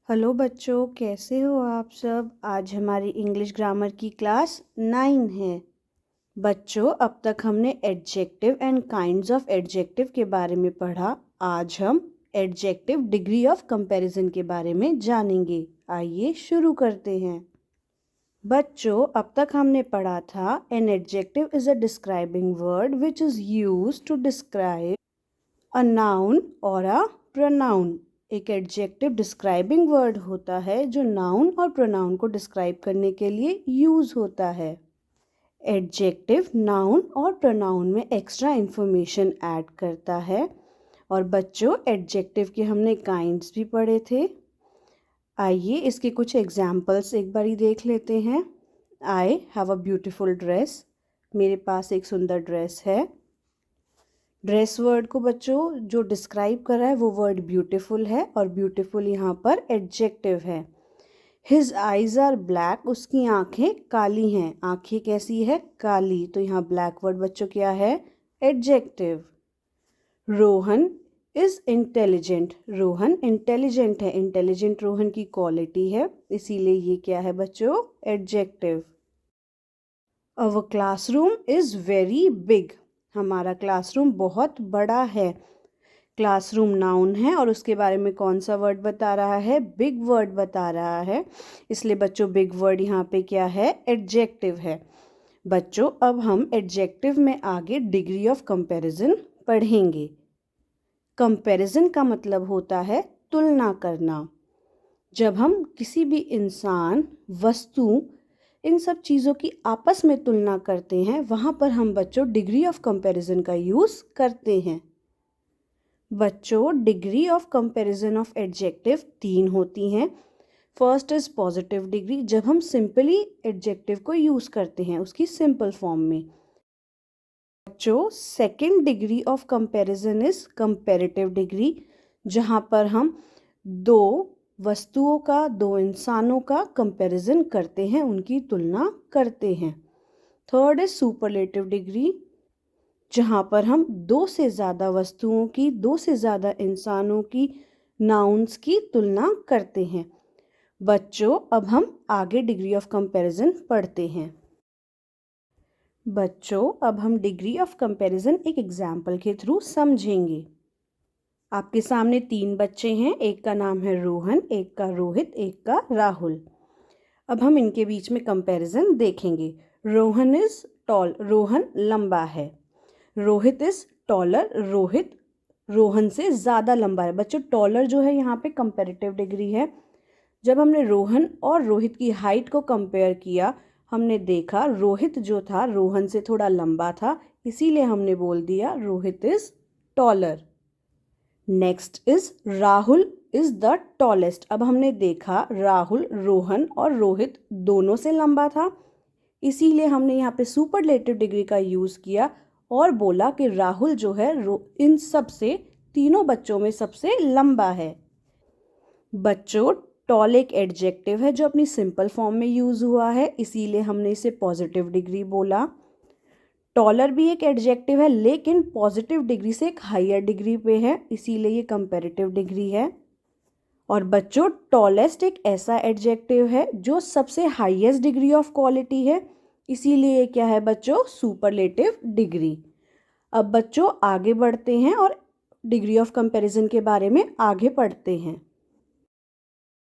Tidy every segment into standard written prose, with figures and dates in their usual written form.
Hello बच्चों, कैसे हो आप सब। आज हमारी इंग्लिश ग्रामर की क्लास 9 है। बच्चों, अब तक हमने adjective and kinds of adjective के बारे में पढ़ा। आज हम एडजेक्टिव डिग्री ऑफ कंपैरिजन के बारे में जानेंगे। आइए शुरू करते हैं। बच्चों, अब तक हमने पढ़ा था an adjective is a describing word which is used to describe a noun और अ प्रोनाउन। एक एडजेक्टिव डिस्क्राइबिंग वर्ड होता है जो नाउन और प्रोनाउन को डिस्क्राइब करने के लिए यूज़ होता है। एडजेक्टिव नाउन और प्रोनाउन में एक्स्ट्रा इंफॉर्मेशन ऐड करता है। और बच्चों, एडजेक्टिव के हमने काइंड्स भी पढ़े थे। आइए इसके कुछ एग्जाम्पल्स एक बारी देख लेते हैं। I have a beautiful dress. मेरे पास एक सुंदर ड्रेस है। ड्रेस वर्ड को बच्चों जो डिस्क्राइब कर रहा है वो वर्ड ब्यूटीफुल है, और ब्यूटीफुल यहाँ पर एडजेक्टिव है। His eyes are black. उसकी आंखें काली हैं। आंखें कैसी है? काली। तो यहाँ ब्लैक वर्ड बच्चों क्या है? Adjective. Rohan is intelligent. Rohan intelligent है। इंटेलिजेंट रोहन की क्वालिटी है, इसीलिए ये क्या है बच्चों? Adjective. Our classroom is very big. हमारा क्लासरूम बहुत बड़ा है। क्लासरूम नाउन है और उसके बारे में कौन सा वर्ड बता रहा है? बिग वर्ड बता रहा है। इसलिए बच्चों बिग वर्ड यहाँ पे क्या है? एडजेक्टिव है। बच्चों, अब हम एडजेक्टिव में आगे डिग्री ऑफ कंपैरिजन पढ़ेंगे। कंपैरिजन का मतलब होता है तुलना करना। जब हम किसी भी इंसान, वस्तु, इन सब चीज़ों की आपस में तुलना करते हैं, वहाँ पर हम बच्चों डिग्री ऑफ कंपैरिजन का यूज़ करते हैं। बच्चों, degree of comparison of adjective 3 होती हैं। फर्स्ट इज पॉजिटिव डिग्री, जब हम सिंपली एडजेक्टिव को यूज़ करते हैं उसकी सिंपल फॉर्म में। बच्चों, second degree of comparison is comparative degree, जहाँ पर हम दो वस्तुओं का, दो इंसानों का कंपैरिजन करते हैं, उनकी तुलना करते हैं। थर्ड इज सुपरलेटिव डिग्री, जहाँ पर हम दो से ज़्यादा वस्तुओं की, दो से ज़्यादा इंसानों की, नाउन्स की तुलना करते हैं। बच्चों, अब हम आगे डिग्री ऑफ कंपैरिजन पढ़ते हैं। बच्चों, अब हम डिग्री ऑफ कंपैरिजन एक एग्जाम्पल के थ्रू समझेंगे। आपके सामने 3 बच्चे हैं, एक का नाम है रोहन, एक का रोहित, एक का राहुल। अब हम इनके बीच में कंपैरिजन देखेंगे। रोहन इज टॉल, रोहन लंबा है। रोहित इज टॉलर, रोहित रोहन से ज़्यादा लंबा है। बच्चों, टॉलर जो है यहाँ पे कंपैरेटिव डिग्री है। जब हमने रोहन और रोहित की हाइट को कंपेयर किया, हमने देखा रोहित जो था रोहन से थोड़ा लंबा था, इसीलिए हमने बोल दिया Rohit is taller. Next is Rahul is the tallest. अब हमने देखा राहुल रोहन और रोहित दोनों से लंबा था, इसीलिए हमने यहाँ पे सुपरलेटिव डिग्री का यूज़ किया और बोला कि राहुल जो है इन सब से, तीनों बच्चों में सबसे लंबा है। बच्चों, टॉल एक एडजेक्टिव है जो अपनी सिंपल फॉर्म में यूज़ हुआ है, इसीलिए हमने इसे पॉजिटिव डिग्री बोला। टॉलर भी एक एडजेक्टिव है, लेकिन पॉजिटिव डिग्री से एक हायर डिग्री पे है, इसीलिए ये कंपैरेटिव डिग्री है। और बच्चों, टॉलेस्ट एक ऐसा एडजेक्टिव है जो सबसे हाईएस्ट डिग्री ऑफ क्वालिटी है, इसीलिए ये क्या है बच्चों? Superlative degree. अब बच्चों आगे बढ़ते हैं और डिग्री ऑफ कंपैरिजन के बारे में आगे पढ़ते हैं।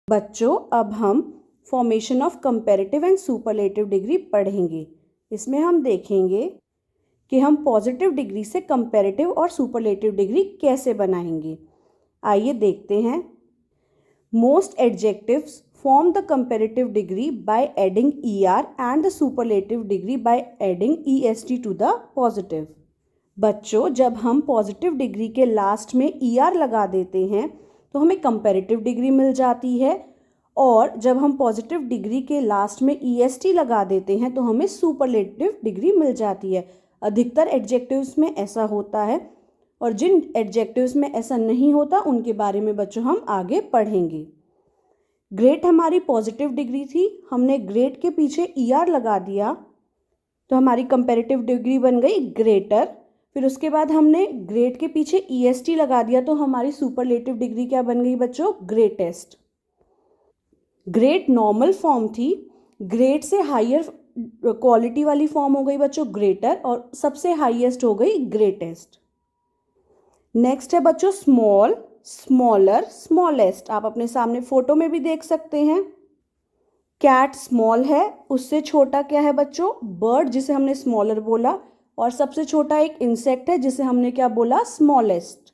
बच्चों, अब हम formation of comparative and superlative degree पढ़ेंगे। इसमें हम देखेंगे कि हम पॉजिटिव डिग्री से कंपैरेटिव और सुपरलेटिव डिग्री कैसे बनाएंगे। आइए देखते हैं। Most adjectives form the comparative degree by adding er and the superlative degree by adding est to the positive। बच्चों, जब हम पॉजिटिव डिग्री के लास्ट में er लगा देते हैं तो हमें कंपैरेटिव डिग्री मिल जाती है, और जब हम पॉजिटिव डिग्री के लास्ट में est लगा देते हैं तो हमें सुपरलेटिव डिग्री मिल जाती है। अधिकतर एडजेक्टिव्स में ऐसा होता है, और जिन एडजेक्टिव्स में ऐसा नहीं होता उनके बारे में बच्चों हम आगे पढ़ेंगे। ग्रेट हमारी पॉजिटिव डिग्री थी, हमने ग्रेट के पीछे er लगा दिया तो हमारी कंपैरेटिव डिग्री बन गई ग्रेटर। फिर उसके बाद हमने ग्रेट के पीछे est लगा दिया तो हमारी सुपरलेटिव डिग्री क्या बन गई बच्चों? ग्रेटेस्ट। ग्रेट नॉर्मल फॉर्म थी, ग्रेट से हायर क्वालिटी वाली फॉर्म हो गई बच्चों ग्रेटर, और सबसे हाईएस्ट हो गई ग्रेटेस्ट। नेक्स्ट है बच्चों स्मॉल, स्मॉलर, स्मॉलेस्ट। आप अपने सामने फोटो में भी देख सकते हैं। कैट स्मॉल है, उससे छोटा क्या है बच्चों बर्ड, जिसे हमने स्मॉलर बोला, और सबसे छोटा एक इंसेक्ट है जिसे हमने क्या बोला स्मॉलेस्ट।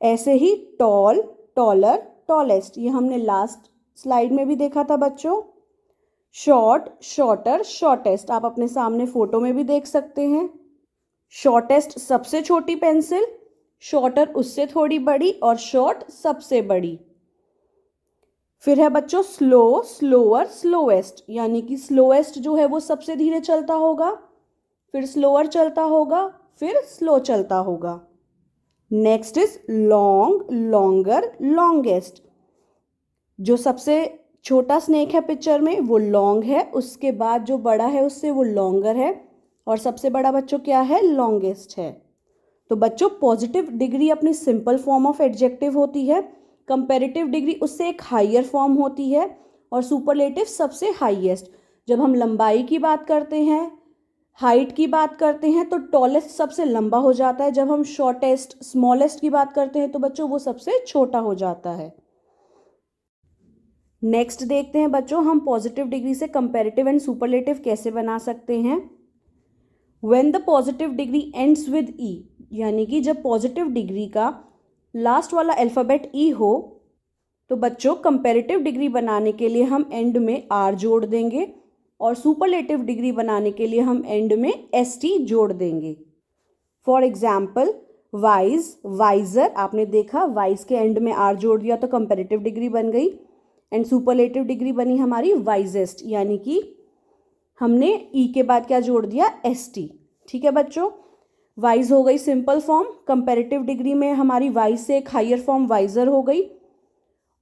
ऐसे ही टॉल, टॉलर, टॉलेस्ट, ये हमने लास्ट स्लाइड में भी देखा था बच्चों। शॉर्ट, शॉर्टर, शॉर्टेस्ट, आप अपने सामने फोटो में भी देख सकते हैं। शॉर्टेस्ट सबसे छोटी पेंसिल, शॉर्टर उससे थोड़ी बड़ी, और शॉर्ट सबसे बड़ी। फिर है बच्चों स्लो, स्लोअर, स्लोएस्ट, यानी कि स्लोएस्ट जो है वो सबसे धीरे चलता होगा, फिर स्लोअर चलता होगा, फिर स्लो चलता होगा। Next is long, longer, longest. जो सबसे छोटा स्नेक है पिक्चर में वो लॉन्ग है, उसके बाद जो बड़ा है उससे वो लॉन्गर है, और सबसे बड़ा बच्चों क्या है लॉन्गेस्ट है। तो बच्चों पॉजिटिव डिग्री अपनी सिंपल फॉर्म ऑफ एडजेक्टिव होती है, कंपैरेटिव डिग्री उससे एक हायर फॉर्म होती है, और सुपरलेटिव सबसे हाईएस्ट। जब हम लंबाई की बात करते हैं, हाइट की बात करते हैं, तो टॉलेस्ट सबसे लंबा हो जाता है। जब हम शॉर्टेस्ट, स्मॉलेस्ट की बात करते हैं तो बच्चों वो सबसे छोटा हो जाता है। नेक्स्ट देखते हैं बच्चों हम पॉजिटिव डिग्री से कंपैरेटिव एंड सुपरलेटिव कैसे बना सकते हैं। When the positive degree ends with E, यानी कि जब पॉजिटिव डिग्री का लास्ट वाला अल्फ़ाबेट ई हो, तो बच्चों कंपैरेटिव डिग्री बनाने के लिए हम एंड में आर जोड़ देंगे, और सुपरलेटिव डिग्री बनाने के लिए हम एंड में एस टी जोड़ देंगे। फॉर एग्जाम्पल वाइज, वाइजर, आपने देखा वाइज के एंड में आर जोड़ दिया तो कंपैरेटिव डिग्री बन गई, एंड सुपरलेटिव डिग्री बनी हमारी वाइजेस्ट, यानी कि हमने ई के बाद क्या जोड़ दिया एस टी। ठीक है बच्चों, वाइज हो गई सिंपल फॉर्म, कंपैरेटिव डिग्री में हमारी वाइज से एक हायर फॉर्म वाइजर हो गई,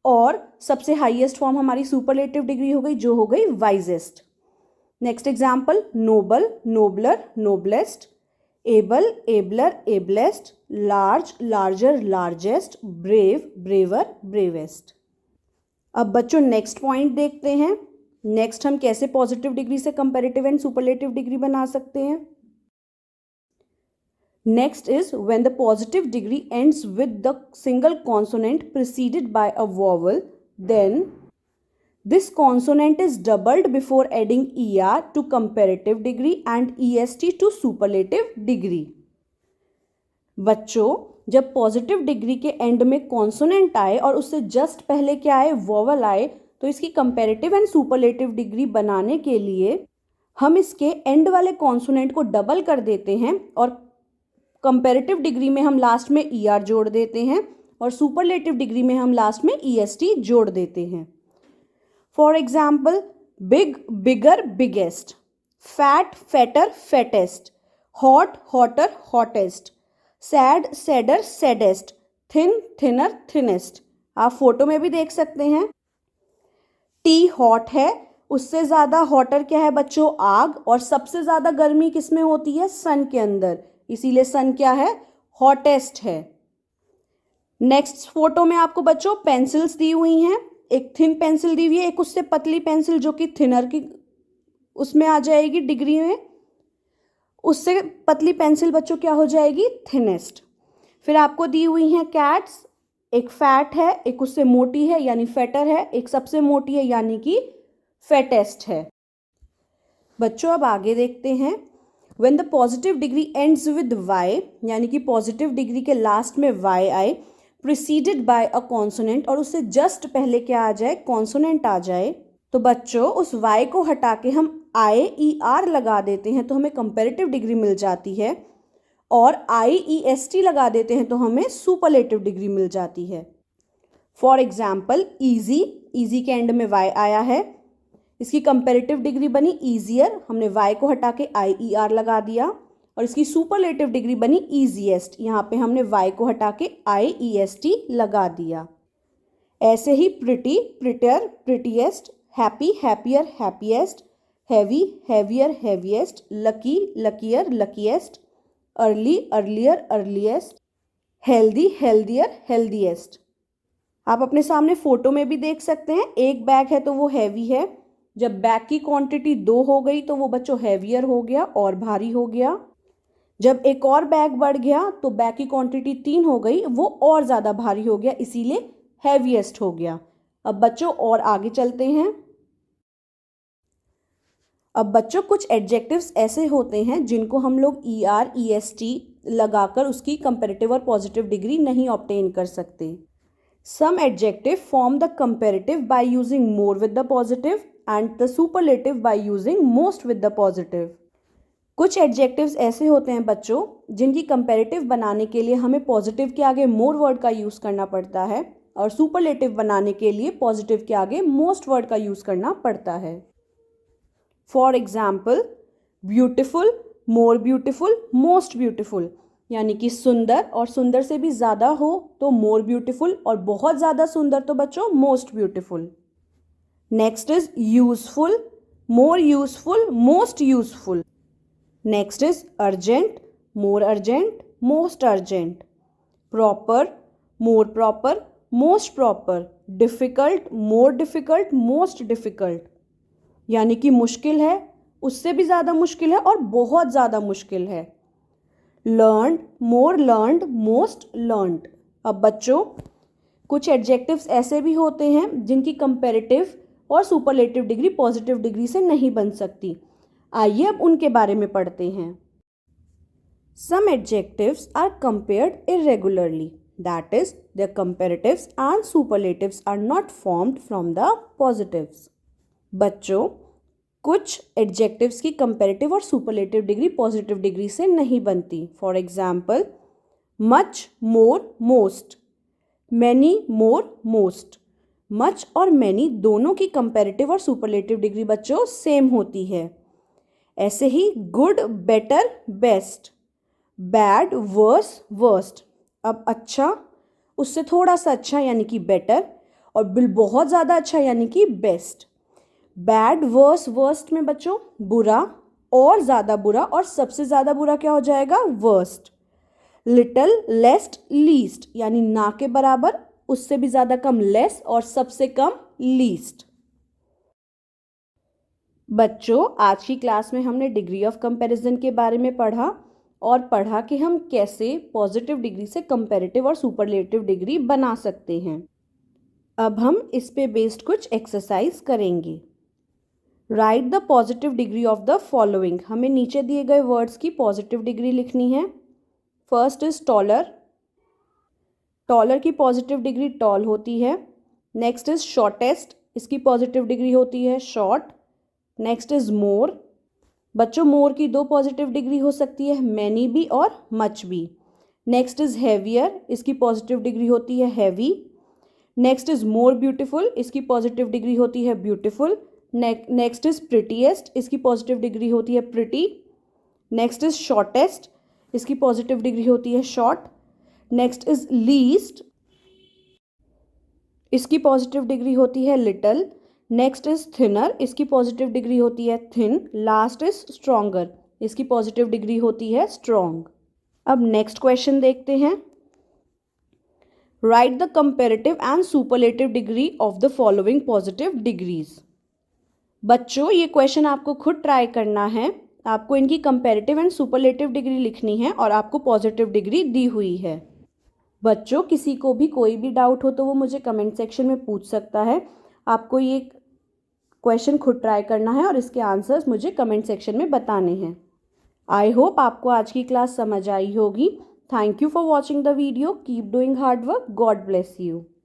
और सबसे हाईएस्ट फॉर्म हमारी सुपरलेटिव डिग्री हो गई जो हो गई wisest. Next example noble, nobler, noblest, able, abler, ablest, large, larger, largest, brave, braver, bravest. अब बच्चों नेक्स्ट पॉइंट देखते हैं। नेक्स्ट हम कैसे पॉजिटिव डिग्री से कंपैरेटिव एंड सुपरलेटिव डिग्री बना सकते हैं। Next is when the positive degree ends with the single consonant preceded by a vowel, then this consonant is doubled before adding ER to comparative degree and EST to superlative degree. बच्चों जब positive degree के end में consonant आए और उससे just पहले क्या आए वॉवल आए, तो इसकी कंपैरेटिव एंड सुपरलेटिव डिग्री बनाने के लिए हम इसके एंड वाले कॉन्सोनेंट को डबल कर देते हैं, और कंपैरेटिव डिग्री में हम लास्ट में ER जोड़ देते हैं, और सुपरलेटिव डिग्री में हम लास्ट में EST जोड़ देते हैं। For example big, bigger, biggest, fat, fatter, fattest, hot, hotter, hottest, sad, sadder, saddest, thin, thinner, thinnest. आप फोटो में भी देख सकते हैं। टी हॉट है, उससे ज़्यादा हॉटर क्या है बच्चों आग, और सबसे ज़्यादा गर्मी किस में होती है सन के अंदर, इसीलिए सन क्या है हॉटेस्ट है। नेक्स्ट फोटो में आपको बच्चों पेंसिल्स दी हुई हैं, एक थिन पेंसिल दी हुई है, एक उससे पतली पेंसिल जो कि थिनर की उसमें आ जाएगी डिग्री में, उससे पतली पेंसिल बच्चों क्या हो जाएगी थिनेस्ट। फिर आपको दी हुई हैं कैट्स, एक फैट है, एक उससे मोटी है यानी फैटर है, एक सबसे मोटी है यानी कि फैटेस्ट है। बच्चों अब आगे देखते हैं। When the positive degree ends with y, यानी कि पॉजिटिव डिग्री के लास्ट में y आए, प्रिसीडेड बाय अ कॉन्सोनेंट, और उससे जस्ट पहले क्या आ जाए कॉन्सोनेंट आ जाए, तो बच्चों उस y को हटा के हम IER लगा देते हैं तो हमें कंपैरेटिव डिग्री मिल जाती है, और IEST लगा देते हैं तो हमें सुपरलेटिव डिग्री मिल जाती है। फॉर एग्जाम्पल ईजी, ईजी के एंड में y आया है, इसकी कंपैरेटिव डिग्री बनी ईजियर, हमने y को हटा के IER लगा दिया, और इसकी सुपरलेटिव डिग्री बनी ईजीएस्ट, यहाँ पे हमने y को हटा के IEST लगा दिया। ऐसे ही pretty, prettier, prettiest, happy, happier, happiest, heavy, heavier, heaviest, lucky, luckier, luckiest, early, earlier, earliest, healthy, healthier, healthiest. आप अपने सामने फोटो में भी देख सकते हैं, एक बैग है तो वो हैवी है। जब बैग की क्वांटिटी 2 हो गई तो वो बच्चों हैवियर हो गया और भारी हो गया। जब एक और बैग बढ़ गया तो बैग की क्वांटिटी 3 हो गई, वो और ज़्यादा भारी हो गया, इसीलिए हैवीएस्ट हो गया। अब बच्चों और आगे चलते हैं। अब बच्चों कुछ एडजेक्टिव्स ऐसे होते हैं जिनको हम लोग ER EST लगाकर उसकी कंपैरेटिव और पॉजिटिव डिग्री नहीं ऑब्टेन कर सकते। Some adjectives form the comparative by using more with the positive and the superlative by using most with the positive. कुछ एडजेक्टिव्स ऐसे होते हैं बच्चों जिनकी कंपैरेटिव बनाने के लिए हमें पॉजिटिव के आगे मोर वर्ड का यूज़ करना पड़ता है और सुपरलेटिव बनाने के लिए पॉजिटिव के आगे मोस्ट वर्ड का यूज़ करना पड़ता है। For example, beautiful, more beautiful, most beautiful, यानी कि सुंदर और सुंदर से भी ज़्यादा हो तो मोर ब्यूटिफुल और बहुत ज़्यादा सुंदर तो बच्चों most beautiful. Next is useful, more useful, most useful. Next is urgent, more urgent, most urgent. Proper, more proper, most proper. Difficult, more difficult, most difficult, यानी कि मुश्किल है, उससे भी ज़्यादा मुश्किल है और बहुत ज़्यादा मुश्किल है। लर्न्ड, मोर लर्न्ड, मोस्ट लर्न्ड। अब बच्चों कुछ एडजेक्टिव्स ऐसे भी होते हैं जिनकी कंपैरेटिव और सुपरलेटिव डिग्री पॉजिटिव डिग्री से नहीं बन सकती। आइए अब उनके बारे में पढ़ते हैं। Some adjectives are compared irregularly, that is, their comparatives and superlatives are not formed from the positives. बच्चों कुछ एडजेक्टिव्स की कंपैरेटिव और सुपरलेटिव डिग्री पॉजिटिव डिग्री से नहीं बनती। For example, much, more, most, many, more, most. Much और many दोनों की कंपैरेटिव और सुपरलेटिव डिग्री बच्चों सेम होती है। ऐसे ही good, better, best, bad, worse, worst. अब अच्छा उससे थोड़ा सा अच्छा यानी कि बेटर और बिल बहुत ज़्यादा अच्छा यानी कि बेस्ट। बैड, वर्स, वर्स्ट में बच्चों बुरा और ज़्यादा बुरा और सबसे ज़्यादा बुरा क्या हो जाएगा? वर्स्ट। लिटल, लेस्ट, लीस्ट, यानी ना के बराबर, उससे भी ज़्यादा कम लेस और सबसे कम लीस्ट। बच्चों आज की क्लास में हमने डिग्री ऑफ कंपैरिजन के बारे में पढ़ा और पढ़ा कि हम कैसे पॉजिटिव डिग्री से कंपैरेटिव और सुपरलेटिव डिग्री बना सकते हैं। अब हम इस पे बेस्ड कुछ एक्सरसाइज करेंगे। Right the positive degree of the following. हमें नीचे दिए गए वर्ड्स की पॉजिटिव डिग्री लिखनी है। First is taller. टॉलर की पॉजिटिव डिग्री टॉल होती है। नेक्स्ट इज शॉर्टेस्ट, इसकी पॉजिटिव डिग्री होती है शॉर्ट। Next is more. बच्चों मोर की 2 पॉजिटिव डिग्री हो सकती है, मैनी भी और मच भी। नेक्स्ट इज हैवियर, इसकी पॉजिटिव डिग्री होती है heavy. Next is more beautiful, इसकी पॉजिटिव डिग्री होती है ब्यूटीफुल। नेक्स्ट इज प्रिटीएस्ट, इसकी पॉजिटिव डिग्री होती है प्रिटी। नेक्स्ट इज शॉर्टेस्ट, इसकी पॉजिटिव डिग्री होती है शॉर्ट। नेक्स्ट इज लीस्ट, इसकी पॉजिटिव डिग्री होती है लिटल। नेक्स्ट इज थिनर, इसकी पॉजिटिव डिग्री होती है थिन। लास्ट इज स्ट्रॉन्गर, इसकी पॉजिटिव डिग्री होती है स्ट्रॉन्ग। अब नेक्स्ट क्वेश्चन देखते हैं। Right the comparative and superlative degree of the following positive degrees. बच्चों ये क्वेश्चन आपको खुद ट्राई करना है। आपको इनकी कंपैरेटिव एंड सुपरलेटिव डिग्री लिखनी है और आपको पॉजिटिव डिग्री दी हुई है। बच्चों किसी को भी कोई भी डाउट हो तो वो मुझे कमेंट सेक्शन में पूछ सकता है। आपको ये क्वेश्चन खुद ट्राई करना है और इसके आंसर्स मुझे कमेंट सेक्शन में बताने हैं। आई होप आपको आज की क्लास समझ आई होगी। Thank you for watching the video. Keep doing hard work. God bless you.